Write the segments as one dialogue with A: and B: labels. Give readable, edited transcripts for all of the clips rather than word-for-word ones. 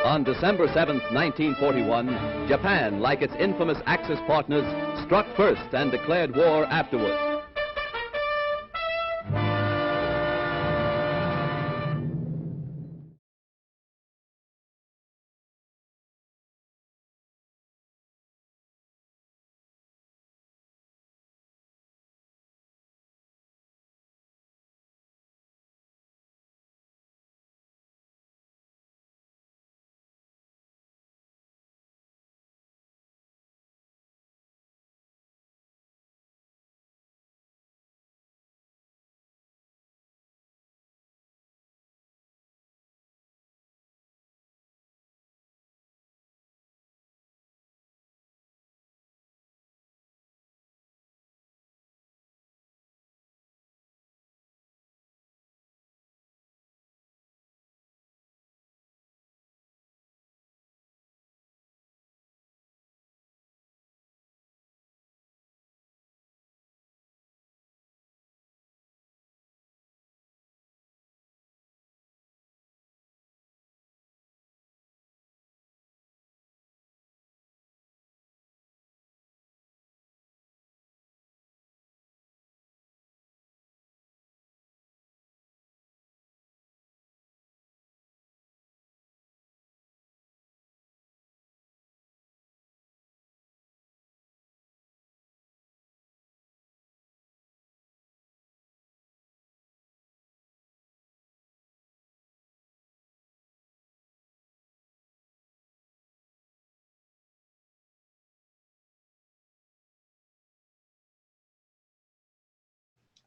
A: On December 7th, 1941, Japan, like its infamous Axis partners, struck first and declared war afterward.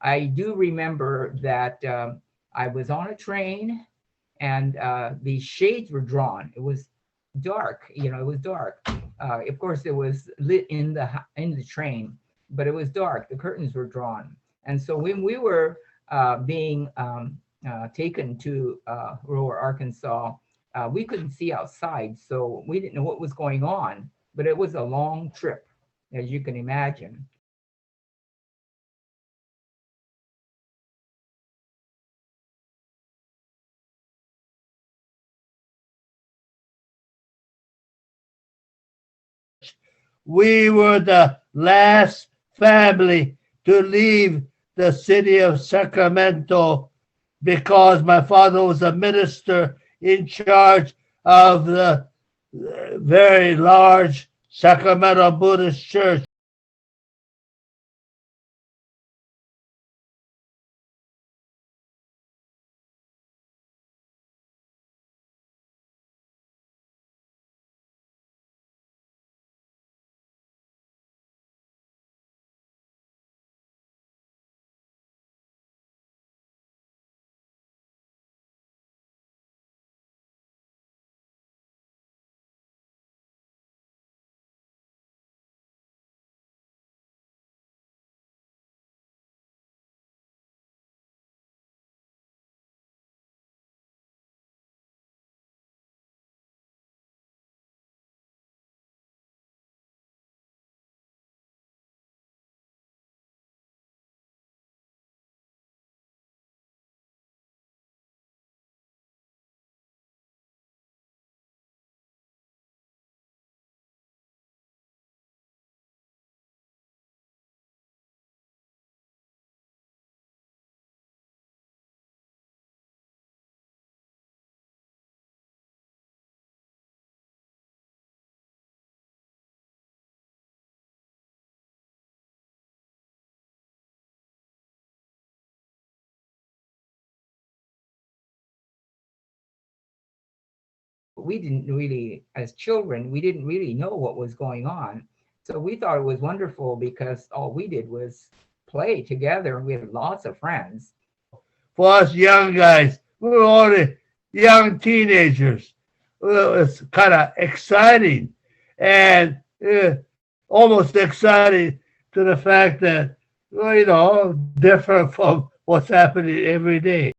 B: I do remember that I was on a train and the shades were drawn. It was dark, it was dark. Of course, it was lit in the train, but it was dark. The curtains were drawn, and so when we were being taken to rural Arkansas, we couldn't see outside, so we didn't know what was going on. But it was a long trip, as you can imagine.
C: We were the last family to leave the city of Sacramento because my father was a minister in charge of the very large Sacramento Buddhist church.
B: We didn't really, as children, we didn't really know what was going on. So we thought it was wonderful because all we did was play together and we had lots of friends.
C: For us young guys, we were only young teenagers. It's kind of exciting and almost exciting to the fact that, well, different from what's happening every day.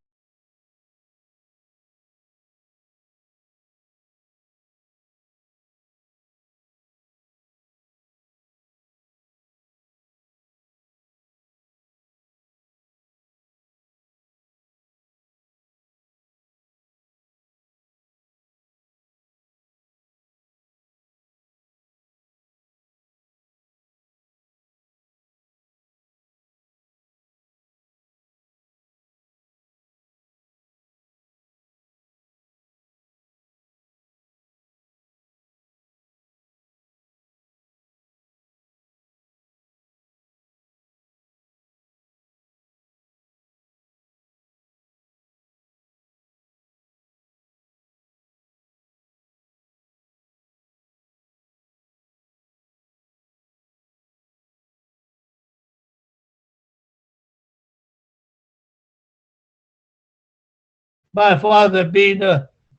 C: my father being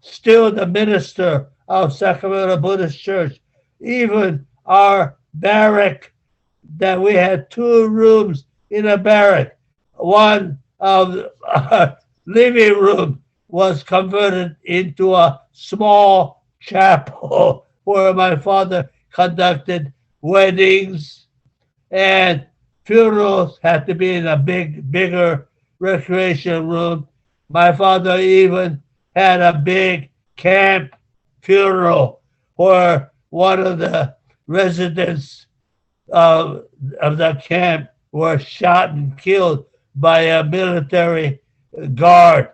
C: still the minister of Sacramento Buddhist Church, even our barrack, that we had 2 rooms in a barrack. One of our living room was converted into a small chapel where my father conducted weddings, and funerals had to be in a bigger recreation room. My father even had a big camp funeral where one of the residents of the camp were shot and killed by a military guard.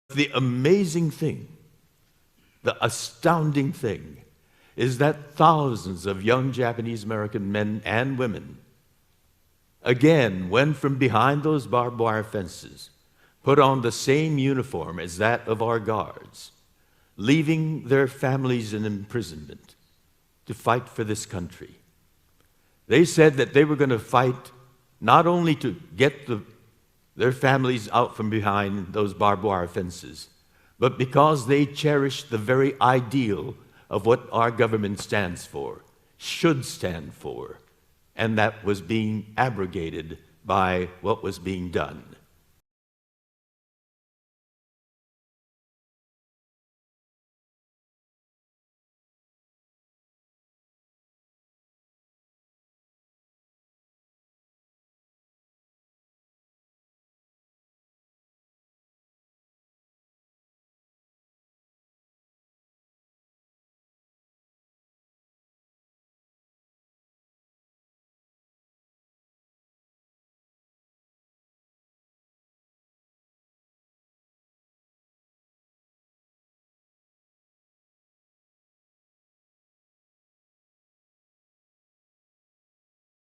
D: The amazing thing, the astounding thing, is that thousands of young Japanese American men and women again went from behind those barbed wire fences, put on the same uniform as that of our guards, leaving their families in imprisonment to fight for this country. They said that they were going to fight not only to get their families out from behind those barbed wire fences, but because they cherished the very ideal of what our government stands for, should stand for, and that was being abrogated by what was being done.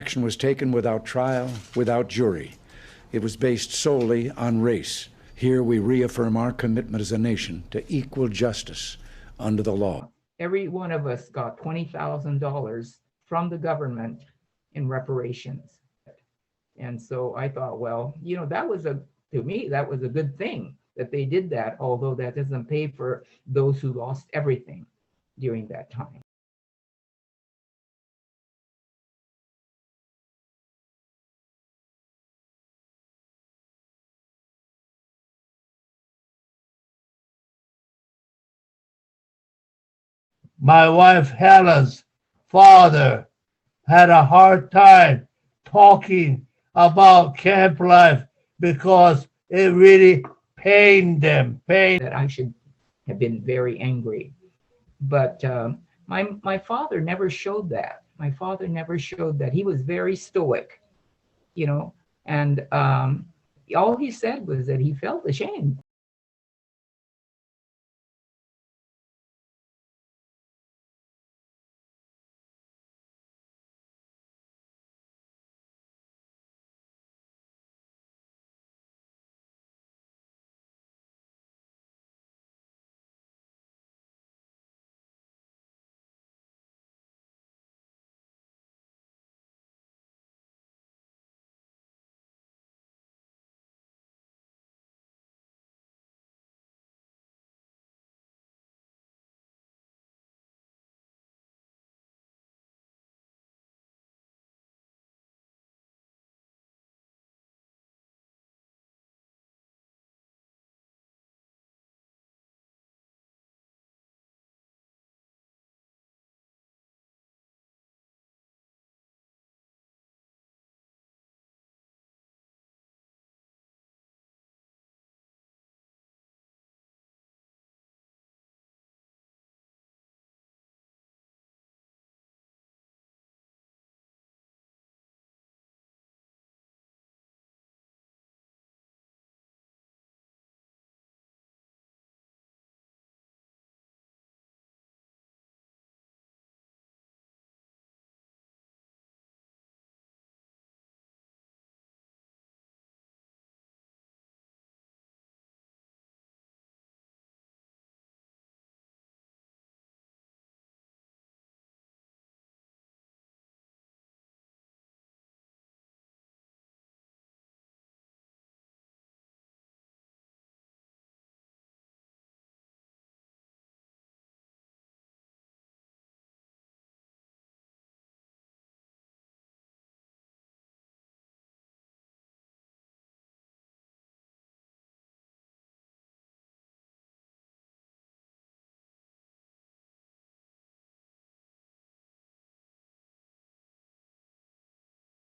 E: Action was taken without trial, without jury. It was based solely on race. Here we reaffirm our commitment as a nation to equal justice under the law.
B: Every one of us got $20,000 from the government in reparations. And so I thought, well, to me, that was a good thing that they did that, although that doesn't pay for those who lost everything during that time.
C: My wife Helen's father had a hard time talking about camp life because it really pained them.
B: That I should have been very angry. But my father never showed that. My father never showed that. He was very stoic, and all he said was that he felt ashamed.